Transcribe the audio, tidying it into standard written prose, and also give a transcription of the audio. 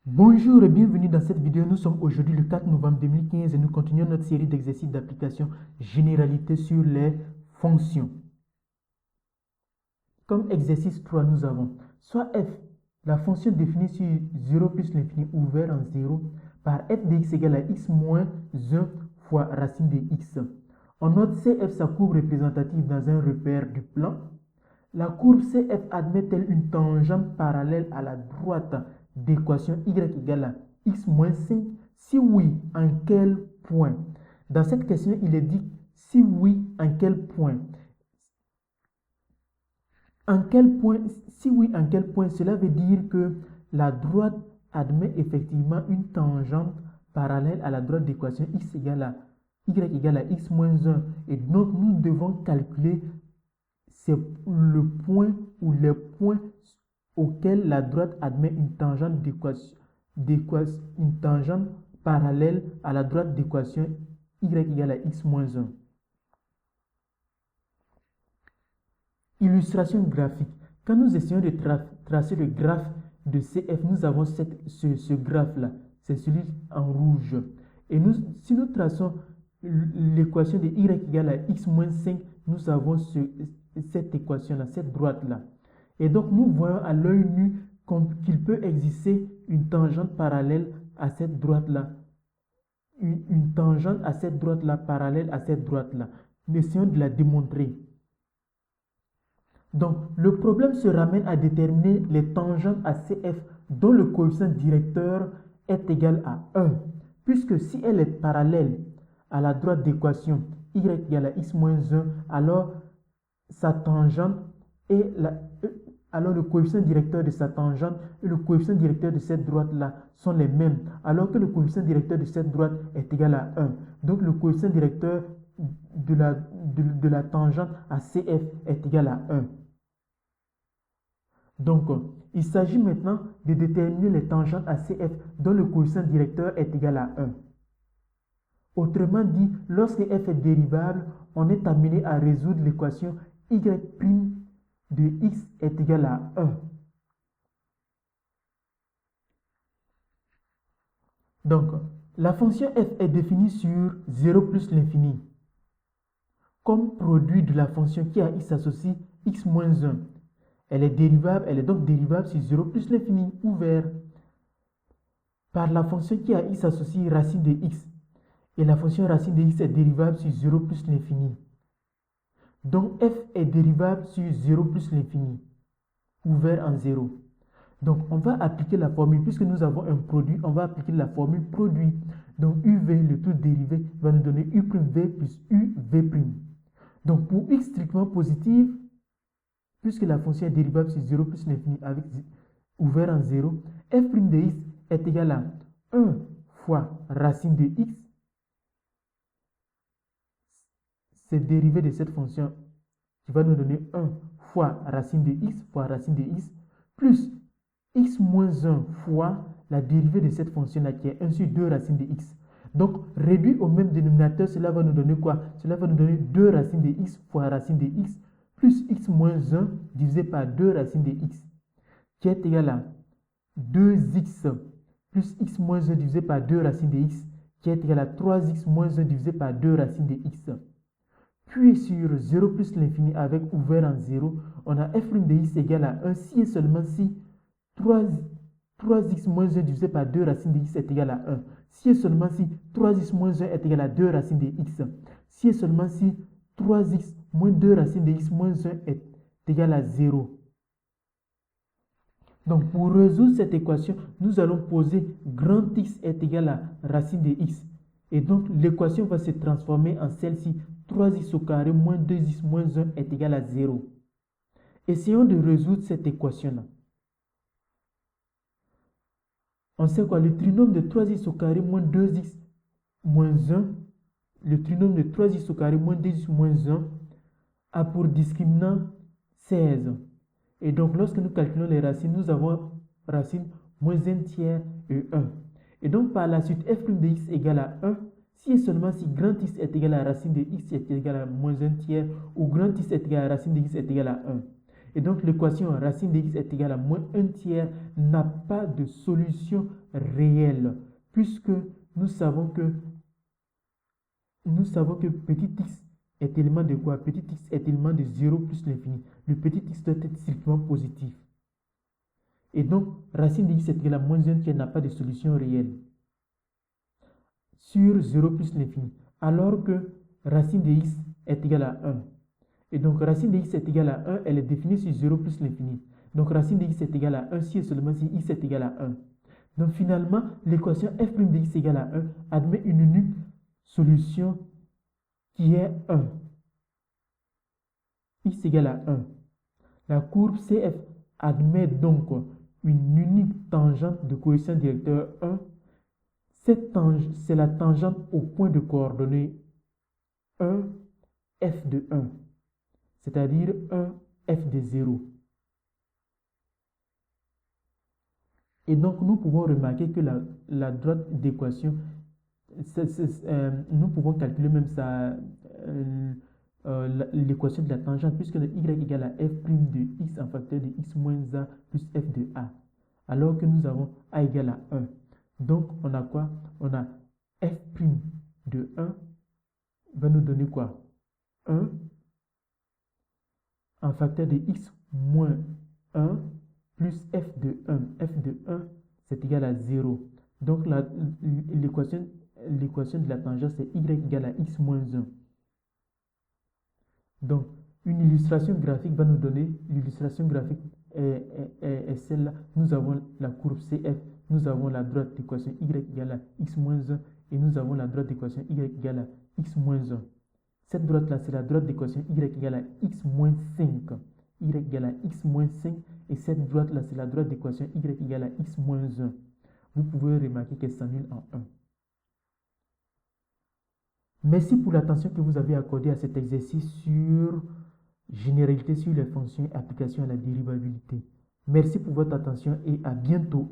Bonjour et bienvenue dans cette vidéo. Nous sommes aujourd'hui le 4 novembre 2015 et nous continuons notre série d'exercices d'application généralité sur les fonctions. Comme exercice 3, nous avons soit f, la fonction définie sur 0 plus l'infini ouvert en 0 par f de x égale à x moins 1 fois racine de x. On note CF sa courbe représentative dans un repère du plan. La courbe CF admet-elle une tangente parallèle à la droite d'équation y égale à x moins 5? Si oui, en quel point? Dans cette question, il est dit si oui, en quel point? Si oui, en quel point? Cela veut dire que la droite admet effectivement une tangente parallèle à la droite d'équation x égale à y égale à x moins 1. Et donc, nous devons calculer c'est le point ou les points auxquels la droite admet une tangente une tangente parallèle à la droite d'équation y égale à x moins 1. Illustration graphique. Quand nous essayons de tracer le graphe de CF, nous avons ce graphe-là. C'est celui en rouge. Et si nous traçons l'équation de y égale à x moins 5, nous avons cette équation-là, cette droite-là. Et donc, nous voyons à l'œil nu qu'il peut exister une tangente parallèle à cette droite-là. Une tangente à cette droite-là, parallèle à cette droite-là. Nous essayons de la démontrer. Donc, le problème se ramène à déterminer les tangentes à CF dont le coefficient directeur est égal à 1. Puisque si elle est parallèle à la droite d'équation y égale à x moins 1, alors sa tangente alors le coefficient directeur de sa tangente et le coefficient directeur de cette droite-là sont les mêmes, alors que le coefficient directeur de cette droite est égal à 1. Donc le coefficient directeur de la tangente à CF est égal à 1. Donc, il s'agit maintenant de déterminer les tangentes à CF dont le coefficient directeur est égal à 1. Autrement dit, lorsque f est dérivable, on est amené à résoudre l'équation y' de x est égal à 1. Donc, la fonction f est définie sur 0 plus l'infini comme produit de la fonction qui à x associe x moins 1. Elle est donc dérivable sur 0 plus l'infini ouvert par la fonction qui à x associe racine de x. Et la fonction racine de x est dérivable sur 0 plus l'infini. Donc f est dérivable sur 0 plus l'infini, ouvert en 0. Donc on va appliquer la formule, puisque nous avons un produit, on va appliquer la formule produit. Donc uv, le tout dérivé, va nous donner u'v plus uv'. Donc pour x strictement positive, puisque la fonction est dérivable sur 0 plus l'infini avec ouvert en 0, f' de x est égal à 1 fois racine de x. C'est dérivé de cette fonction qui va nous donner 1 fois racine de x fois racine de x plus x moins 1 fois la dérivée de cette fonction-là qui est 1 sur 2 racine de x. Donc, réduit au même dénominateur, cela va nous donner quoi? Cela va nous donner 2 racines de x fois racine de x plus x moins 1 divisé par 2 racines de x qui est égal à 2x plus x moins 1 divisé par 2 racines de x qui est égal à 3x moins 1 divisé par 2 racines de x. Puis sur 0 plus l'infini avec ouvert en 0, on a f' de x égale à 1 si et seulement si 3x moins 1 divisé par 2 racines de x est égal à 1. Si et seulement si 3x moins 1 est égal à 2 racines de x. Si et seulement si 3x moins 2 racines de x moins 1 est égal à 0. Donc pour résoudre cette équation, nous allons poser grand X est égal à racine de x. Et donc l'équation va se transformer en celle-ci. 3x au carré moins 2x moins 1 est égal à 0. Essayons de résoudre cette équation-là. On sait quoi? Le trinôme de 3x au carré moins 2x moins 1, le trinôme de 3x au carré moins 2x moins 1 a pour discriminant 16. Et donc lorsque nous calculons les racines, nous avons racine moins 1 tiers et 1. Et donc par la suite, f' de x égale à 1. Si et seulement si grand x est égal à racine de x est égal à moins 1 tiers, ou grand x est égal à racine de x est égal à 1. Et donc l'équation racine de x est égale à moins 1 tiers n'a pas de solution réelle, puisque nous savons que petit x est élément de quoi? Petit x est élément de 0 plus l'infini. Le petit x doit être strictement positif. Et donc, racine de x est égale à moins 1 qui n'a pas de solution réelle sur 0 plus l'infini. Alors que racine de x est égale à 1. Et donc, racine de x est égale à 1, elle est définie sur 0 plus l'infini. Donc, racine de x est égale à 1 si et seulement si x est égal à 1. Donc, finalement, l'équation f' de x égale à 1 admet une unique solution qui est 1. X égale à 1. La courbe CF admet donc une unique tangente de coefficient directeur 1. Cette tangente, c'est la tangente au point de coordonnées 1, f de 1, c'est-à-dire 1, f de 0. Et donc, nous pouvons remarquer que la droite d'équation, nous pouvons calculer même ça, l'équation de la tangente, puisque y égale à f' de x en facteur de x moins a plus f de a, alors que nous avons a égale à 1. Donc, on a quoi? On a f' de 1 va nous donner quoi? 1 en facteur de x moins 1 plus f de 1. f de 1, c'est égal à 0. Donc, l'équation de la tangente, c'est y égale à x moins 1. Donc, une illustration graphique va nous donner, l'illustration graphique est celle-là. Nous avons la courbe CF, nous avons la droite d'équation y égale à x moins 1 et nous avons la droite d'équation y égale à x moins 1. Cette droite-là, c'est la droite d'équation y égale à x moins 5. Y égale à x moins 5 et cette droite-là, c'est la droite d'équation y égale à x moins 1. Vous pouvez remarquer qu'elle s'annule en 1. Merci pour l'attention que vous avez accordée à cet exercice sur généralité sur les fonctions et application à la dérivabilité. Merci pour votre attention et à bientôt.